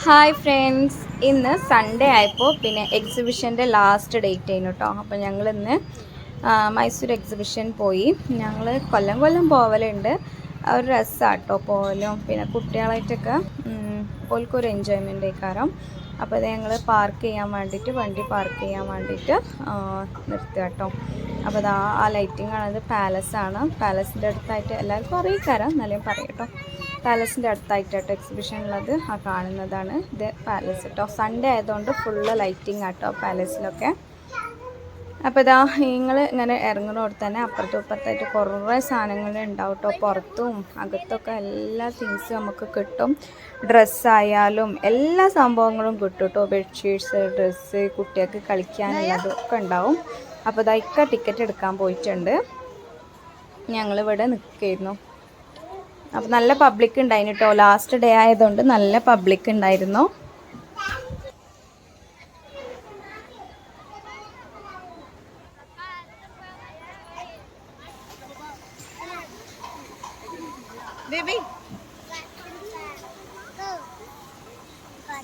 Hi friends, ഇന്ന് Sunday ആയപ്പോൾ പിന്നെ എക്സിബിഷൻ്റെ ലാസ്റ്റ് ഡേറ്റ് ആയിരുന്നു കേട്ടോ. അപ്പോൾ ഞങ്ങൾ ഇന്ന് മൈസൂർ എക്സിബിഷൻ പോയി. ഞങ്ങൾ കൊല്ലം കൊല്ലം പോവലുണ്ട്. ഒരു രസമാണ് കേട്ടോ പോവലും. പിന്നെ കുട്ടികളായിട്ടൊക്കെ ഓൽക്കൊരു എൻജോയ്മെൻ്റ് ആയിക്കാരം. അപ്പോൾ അത് ഞങ്ങൾ പാർക്ക് ചെയ്യാൻ വേണ്ടിയിട്ട് വണ്ടി പാർക്ക് ചെയ്യാൻ വേണ്ടിയിട്ട് നിർത്തുക കേട്ടോ. അപ്പോൾ അത് ആ ലൈറ്റിംഗ് ആണത് പാലസാണ്. പാലസിൻ്റെ അടുത്തായിട്ട് എല്ലാവർക്കും അറിയിക്കാരം, എന്നാലും പറയും കേട്ടോ. പാലസിൻ്റെ അടുത്തായിട്ടോ എക്സിബിഷൻ ഉള്ളത്. ആ കാണുന്നതാണ് ഇത് പാലസ് കേട്ടോ. സൺഡേ ആയതുകൊണ്ട് ഫുള്ള് ലൈറ്റിംഗ് ആട്ടോ പാലസിലൊക്കെ. അപ്പോൾ ഇതാ നിങ്ങൾ ഇങ്ങനെ ഇറങ്ങുന്നോടത്ത് തന്നെ അപ്പുറത്തും ഇപ്പുറത്തായിട്ട് കുറേ സാധനങ്ങൾ ഉണ്ടാവും കേട്ടോ. പുറത്തും അകത്തൊക്കെ എല്ലാ തിങ്സും നമുക്ക് കിട്ടും. ഡ്രസ്സായാലും എല്ലാ സംഭവങ്ങളും കിട്ടും കേട്ടോ. ബെഡ്ഷീറ്റ്സ്, ഡ്രസ്സ്, കുട്ടികൾക്ക് കളിക്കാനുള്ളതൊക്കെ ഉണ്ടാവും. അപ്പോൾ ഇതൊക്കെ ടിക്കറ്റ് എടുക്കാൻ പോയിട്ടുണ്ട്. ഞങ്ങളിവിടെ നിൽക്കുകയായിരുന്നു. അപ്പോൾ നല്ല പബ്ലിക് ഉണ്ടായിരുന്നു കേട്ടോ. ലാസ്റ്റ് ഡേ ആയതുകൊണ്ട് നല്ല പബ്ലിക് ഉണ്ടായിരുന്നു.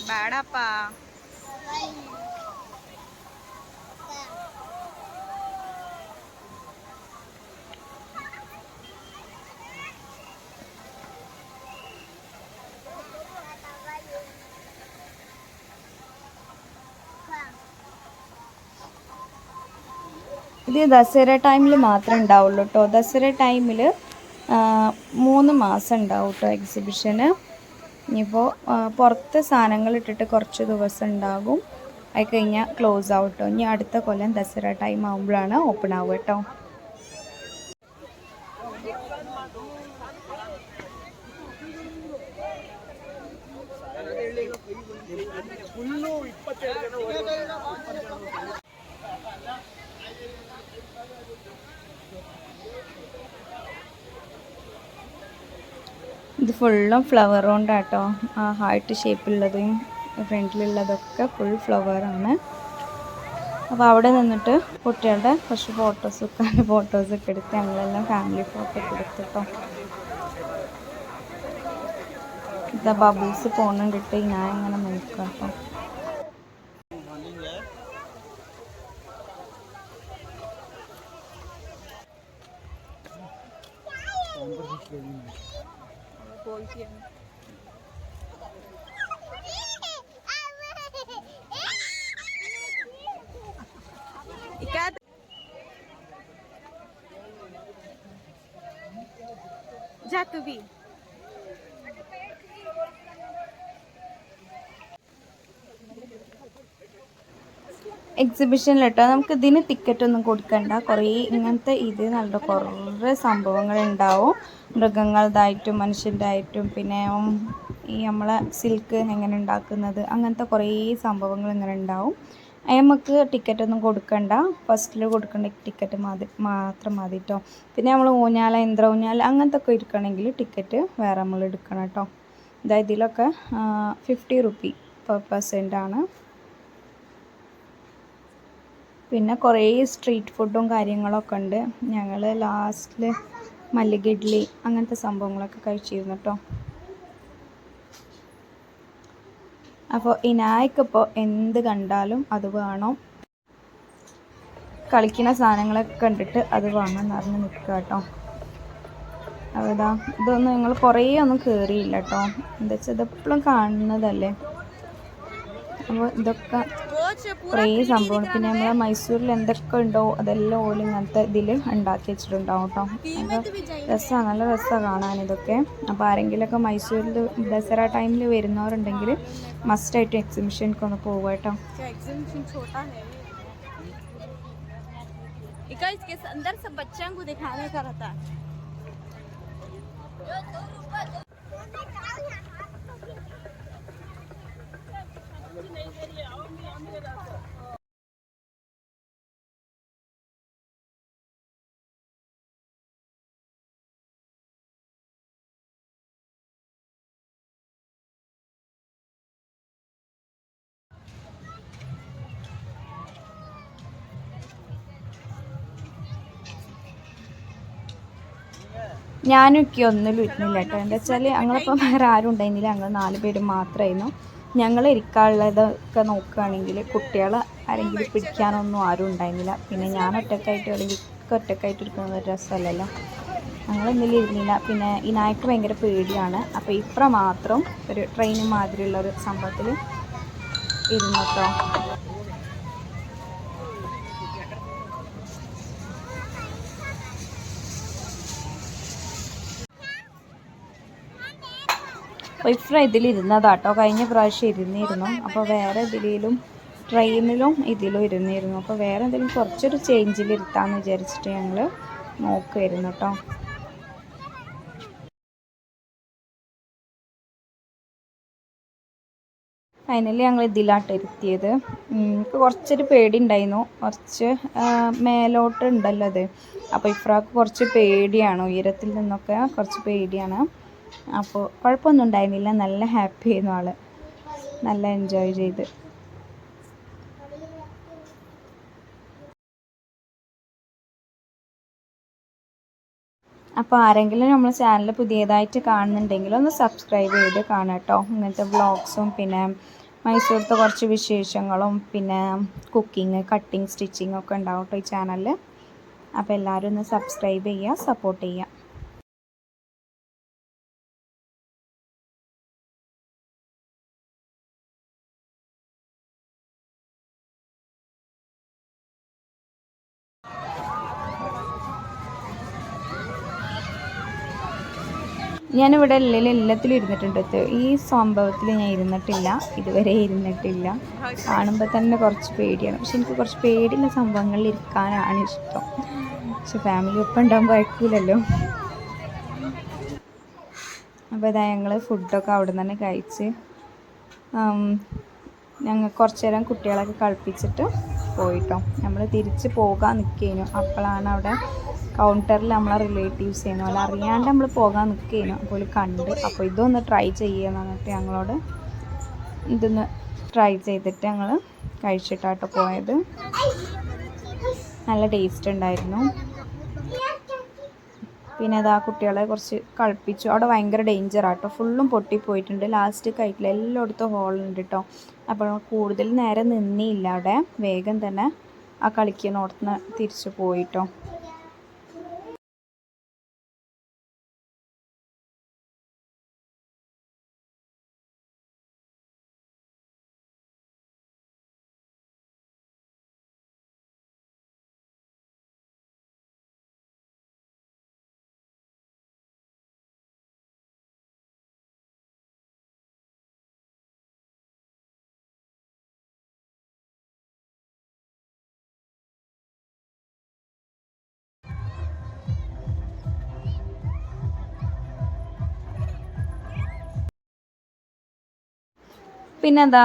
ബാടപ്പാ ഇത് ദസറ ടൈമിൽ മാത്രമേ ഉണ്ടാവുള്ളൂ കേട്ടോ. ദസറ ടൈമിൽ 3 മാസം ഉണ്ടാവും കേട്ടോ എക്സിബിഷന്. ഇനിയിപ്പോൾ പുറത്ത് സാധനങ്ങൾ ഇട്ടിട്ട് കുറച്ച് ദിവസം ഉണ്ടാകും. അത് കഴിഞ്ഞാൽ ക്ലോസ് ആവും കേട്ടോ. ഇനി അടുത്ത കൊല്ലം ദസറ ടൈം ആകുമ്പോഴാണ് ഓപ്പൺ ആവുക കേട്ടോ. ഇത് ഫുള്ളും ഫ്ലവർ കൊണ്ടാട്ടോ. ആ ഹാർട്ട് ഷേപ്പുള്ളതും ഫ്രണ്ടിലുള്ളതൊക്കെ ഫുൾ ഫ്ലവറാണ്. അപ്പോൾ അവിടെ നിന്നിട്ട് കുട്ടികളുടെ കുറച്ച് ഫോട്ടോസൊക്കെ എടുത്ത് ഞങ്ങളെല്ലാം ഫാമിലി ഫോട്ടോ ഒക്കെ എടുത്തിട്ടോ. ഇതാ ബബിൾസ് പോകുന്നുണ്ടിട്ട് ഞാൻ ഇങ്ങനെ നോക്കാം കേട്ടോ. जा तू भी എക്സിബിഷനിൽ കേട്ടോ. നമുക്ക് ഇതിന് ടിക്കറ്റ് ഒന്നും കൊടുക്കണ്ട. കുറേ ഇങ്ങനത്തെ ഇത് നല്ല കുറേ സംഭവങ്ങളുണ്ടാവും. മൃഗങ്ങളുടേതായിട്ടും മനുഷ്യൻ്റെതായിട്ടും പിന്നെ ഈ നമ്മളെ സിൽക്ക് എങ്ങനെ ഉണ്ടാക്കുന്നത് അങ്ങനത്തെ കുറേ സംഭവങ്ങൾ ഇങ്ങനെ ഉണ്ടാവും. നമുക്ക് ടിക്കറ്റൊന്നും കൊടുക്കണ്ട. ഫസ്റ്റിൽ കൊടുക്കേണ്ട ടിക്കറ്റ് മാത്രം മതി കേട്ടോ. പിന്നെ നമ്മൾ ഊഞ്ഞാല, യന്ത്ര ഊഞ്ഞാല അങ്ങനത്തെ ഒക്കെ ഇരിക്കണമെങ്കിൽ ടിക്കറ്റ് വേറെ നമ്മൾ എടുക്കണം കേട്ടോ. അതായത് ഇതിലൊക്കെ 50 റുപ്പി പെർ പെർസെൻ്റാണ്. പിന്നെ കുറേ സ്ട്രീറ്റ് ഫുഡും കാര്യങ്ങളൊക്കെ ഉണ്ട്. ഞങ്ങൾ ലാസ്റ്റിൽ മല്ലിക ഇഡ്ഡലി അങ്ങനത്തെ സംഭവങ്ങളൊക്കെ കഴിച്ചിരുന്നു കേട്ടോ. അപ്പോൾ ഇനായ്ക്കിപ്പോൾ എന്ത് കണ്ടാലും അത് വേണം. കളിക്കുന്ന സാധനങ്ങളൊക്കെ കണ്ടിട്ട് അത് വേണമെന്ന് പറഞ്ഞ് നിൽക്കുക കേട്ടോ. അപ്പോൾ ഇതൊന്നും ഞങ്ങൾ കുറേ ഒന്നും കയറിയില്ല കേട്ടോ. എന്താ വെച്ചാൽ ഇതെപ്പോഴും കാണുന്നതല്ലേ. അപ്പോൾ ഇതൊക്കെ കുറേ സംഭവമാണ്. പിന്നെ നമ്മളെ മൈസൂരിൽ എന്തൊക്കെ ഉണ്ടോ അതെല്ലാം ഓല് ഇങ്ങനത്തെ ഇതിൽ ഉണ്ടാക്കി വെച്ചിട്ടുണ്ടാവും കേട്ടോ. അപ്പോൾ രസമാണ്, നല്ല രസമാണ് കാണാൻ ഇതൊക്കെ. അപ്പോൾ ആരെങ്കിലുമൊക്കെ മൈസൂരിൽ ദസറ ടൈമിൽ വരുന്നവരുണ്ടെങ്കിൽ മസ്റ്റായിട്ട് എക്സിബിഷനിലേക്ക് ഒന്ന് പോവുക കേട്ടോ. इसके अंदर सब बच्चों को दिखाने का रहता है. ഞാനൊക്കെ ഒന്നിലും ഇരുന്നില്ല കേട്ടോ. എന്താ വെച്ചാൽ ഞങ്ങളിപ്പം വേറെ ആരും ഉണ്ടായിരുന്നില്ല, ഞങ്ങൾ 4 പേര് മാത്രമായിരുന്നു. ഞങ്ങൾ ഇരിക്കാനുള്ളതൊക്കെ നോക്കുകയാണെങ്കിൽ കുട്ടികൾ ആരെങ്കിലും പിടിക്കാനൊന്നും ആരും ഉണ്ടായിരുന്നില്ല. പിന്നെ ഞാൻ ഒറ്റക്കായിട്ട് അല്ലെങ്കിൽ ഒറ്റക്കായിട്ട് ഇരിക്കുന്നത് ഒരു രസമല്ലല്ലോ. ഞങ്ങളൊന്നിലും ഇരുന്നില്ല. പിന്നെ ഈ നായ്ക്ക് ഭയങ്കര പേടിയാണ്. അപ്പോൾ ഇപ്ര മാത്രം ഒരു ട്രെയിൻ മാതിരിയുള്ള ഒരു സംഭവത്തിൽ ഇരുന്നു കേട്ടോ. അപ്പോൾ ഇഫ്ര ഇതിലിരുന്നതാട്ടോ. കഴിഞ്ഞ പ്രാവശ്യം ഇരുന്നിരുന്നു. അപ്പോൾ വേറെ ഇതിലും ട്രെയിനിലും ഇതിലും ഇരുന്നിരുന്നു. അപ്പോൾ വേറെ എന്തെങ്കിലും കുറച്ചൊരു ചേഞ്ചിൽ ഇരുത്താമെന്ന് വിചാരിച്ചിട്ട് ഞങ്ങൾ നോക്കുമായിരുന്നു കേട്ടോ. ഫൈനലി ഞങ്ങൾ ഇതിലാട്ട് ഇരുത്തിയത്. എനിക്ക് കുറച്ചൊരു പേടി ഉണ്ടായിരുന്നു. കുറച്ച് മേലോട്ട് ഉണ്ടല്ലോ അത്. അപ്പോൾ ഇഫ്രാക്ക് കുറച്ച് പേടിയാണ്, ഉയരത്തിൽ നിന്നൊക്കെ കുറച്ച് പേടിയാണ്. അപ്പോൾ കുഴപ്പമൊന്നും ഉണ്ടായിരുന്നില്ല. നല്ല ഹാപ്പി ആയിരുന്നു ആൾ, നല്ല എൻജോയ് ചെയ്ത്. അപ്പോൾ ആരെങ്കിലും നമ്മൾ ചാനൽ പുതിയതായിട്ട് കാണുന്നുണ്ടെങ്കിൽ ഒന്ന് സബ്സ്ക്രൈബ് ചെയ്ത് കാണാം കേട്ടോ. ഇങ്ങനത്തെ വ്ളോഗ്സും പിന്നെ മൈസൂരത്തെ കുറച്ച് വിശേഷങ്ങളും പിന്നെ കുക്കിംഗ്, കട്ടിങ്, സ്റ്റിച്ചിങ് ഒക്കെ ഉണ്ടാവും കേട്ടോ ഈ ചാനലിൽ. അപ്പോൾ എല്ലാവരും ഒന്ന് സബ്സ്ക്രൈബ് ചെയ്യുക, സപ്പോർട്ട് ചെയ്യുക. ഞാനിവിടെ എല്ലാത്തിലും ഇരുന്നിട്ടുണ്ട്. ഈ സംഭവത്തിൽ ഞാൻ ഇരുന്നിട്ടില്ല, ഇതുവരെ ഇരുന്നിട്ടില്ല. കാണുമ്പോൾ തന്നെ കുറച്ച് പേടിയാണ്. പക്ഷെ എനിക്ക് കുറച്ച് പേടിയുള്ള സംഭവങ്ങളിൽ ഇരിക്കാനാണ് ഇഷ്ടം. പക്ഷെ ഫാമിലി ഒപ്പം ഉണ്ടാകുമ്പോൾ അയക്കൂലല്ലോ. അപ്പോൾ ഇതാ ഞങ്ങൾ ഫുഡൊക്കെ അവിടെ നിന്ന് തന്നെ കഴിച്ച് ഞങ്ങൾ കുറച്ച് നേരം കുട്ടികളൊക്കെ കളിപ്പിച്ചിട്ട് പോയിട്ടോ. നമ്മൾ തിരിച്ച് പോകാൻ നിൽക്കുകയായിരുന്നു. അപ്പോഴാണ് അവിടെ കൗണ്ടറിൽ നമ്മളെ റിലേറ്റീവ്സ് ചെയ്യുന്നു, അല്ല അറിയാണ്ട് നമ്മൾ പോകാൻ നിൽക്കുകയായിരുന്നു. അപ്പോൾ കണ്ട്, അപ്പോൾ ഇതൊന്ന് ട്രൈ ചെയ്യുമെന്ന് പറഞ്ഞിട്ട് ഞങ്ങളോട് ഇതൊന്ന് ട്രൈ ചെയ്തിട്ട് ഞങ്ങൾ കഴിച്ചിട്ടാട്ടോ പോയത്. നല്ല ടേസ്റ്റ് ഉണ്ടായിരുന്നു. പിന്നെ അതാ കുട്ടികളെ കുറച്ച് കളിപ്പിച്ചു. അവിടെ ഭയങ്കര ഡേഞ്ചറാട്ടോ, ഫുള്ളും പൊട്ടിപ്പോയിട്ടുണ്ട്. ലാസ്റ്റ് കൈറ്റിൽ എല്ലായിടത്തും ഹോളുണ്ട് കേട്ടോ. അപ്പോൾ കൂടുതൽ നേരം നിന്നില്ല അവിടെ, വേഗം തന്നെ ആ കളിക്കുന്നോടത്തുനിന്ന് തിരിച്ചു പോയിട്ടോ. പിന്നെ എന്താ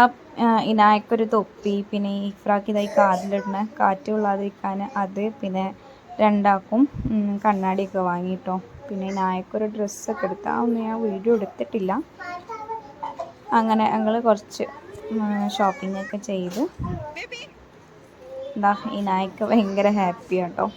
ഇനായക്കൊരു തൊപ്പി, പിന്നെ ഈ ഇഫ്രാക്ക് ഇതായി കാതിലിടുന്ന കാറ്റ് കൊള്ളാതിരിക്കാൻ അത്, പിന്നെ രണ്ടാക്കും കണ്ണാടിയൊക്കെ വാങ്ങിയിട്ടോ. പിന്നെ ഇനായക്കൊരു ഡ്രസ്സൊക്കെ എടുത്ത്, അതൊന്നും ഞാൻ വീഡിയോ എടുത്തിട്ടില്ല. അങ്ങനെ ഞങ്ങൾ കുറച്ച് ഷോപ്പിംഗ് ഒക്കെ ചെയ്ത് എന്താ ഇനായക്ക് ഭയങ്കര ഹാപ്പി കേട്ടോ.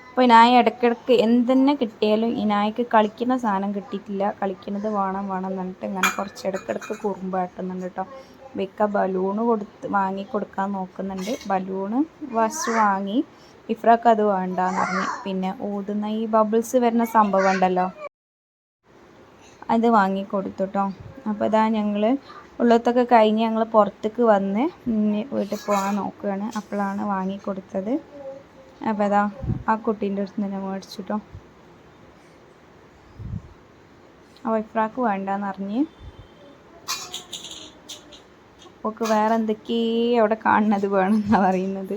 അപ്പോൾ ഇനായ ഇടയ്ക്കിടയ്ക്ക് എന്തെന്നെ കിട്ടിയാലും ഇനായക്ക് കളിക്കുന്ന സാധനം കിട്ടിയിട്ടില്ല, കളിക്കുന്നത് വേണം വേണം എന്നിട്ട് ഇങ്ങനെ കുറച്ച് ഇടയ്ക്കിടയ്ക്ക് കുറുമ്പാട്ടുന്നുണ്ട് കേട്ടോ. വെക്ക ബലൂണ് വാങ്ങി കൊടുക്കാൻ നോക്കുന്നുണ്ട്. ബലൂണ് ഫസ്റ്റ് വാങ്ങി, ഇഫ്രാക്ക് അത് വേണ്ടാന്ന് പറഞ്ഞ്. പിന്നെ ഊതുന്ന ഈ ബബിൾസ് വരുന്ന സംഭവം ഉണ്ടല്ലോ, അത് വാങ്ങി കൊടുത്തു കേട്ടോ. അപ്പോൾ ഇതാ ഞങ്ങൾ ഉള്ളത്തൊക്കെ കഴിഞ്ഞ് ഞങ്ങൾ പുറത്തേക്ക് വന്ന് വീട്ടിൽ പോകാൻ നോക്കുകയാണ്. അപ്പോഴാണ് വാങ്ങിക്കൊടുത്തത്. അപ്പോൾ അതാ ആ കുട്ടീൻ്റെ അടുത്ത് തന്നെ മേടിച്ചു കേട്ടോ. അപ്പോൾ ഇഫ്രാക്ക് വേണ്ടാന്ന് പറഞ്ഞ്, അവൾക്ക് വേറെ എന്തൊക്കെയോ അവിടെ കാണുന്നത് വേണമെന്നാണ് പറയുന്നത്.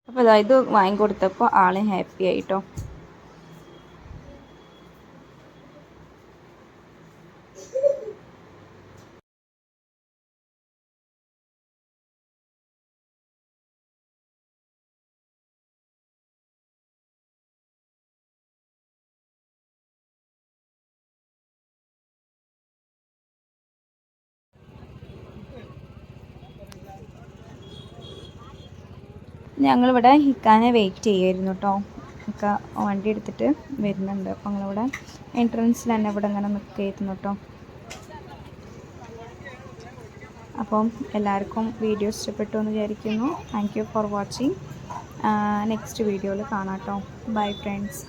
അപ്പോൾ ഇത് വാങ്ങിക്കൊടുത്തപ്പോൾ ആൾ ഹാപ്പി ആയിട്ടോ. ഞങ്ങളിവിടെ ഹിക്കാനെ വെയിറ്റ് ചെയ്യായിരുന്നു കേട്ടോ. ഹിക്ക വണ്ടി എടുത്തിട്ട് വരുന്നുണ്ട്. അപ്പോൾ ഞങ്ങളിവിടെ എൻട്രൻസിൽ തന്നെ ഇവിടെ ഇങ്ങനെ നിൽക്കുകയായിരുന്നു കേട്ടോ. അപ്പം എല്ലാവർക്കും വീഡിയോ ഇഷ്ടപ്പെട്ടു എന്ന് വിചാരിക്കുന്നു. Thank you for watching. Next വീഡിയോയിൽ കാണാം കേട്ടോ. Bye friends.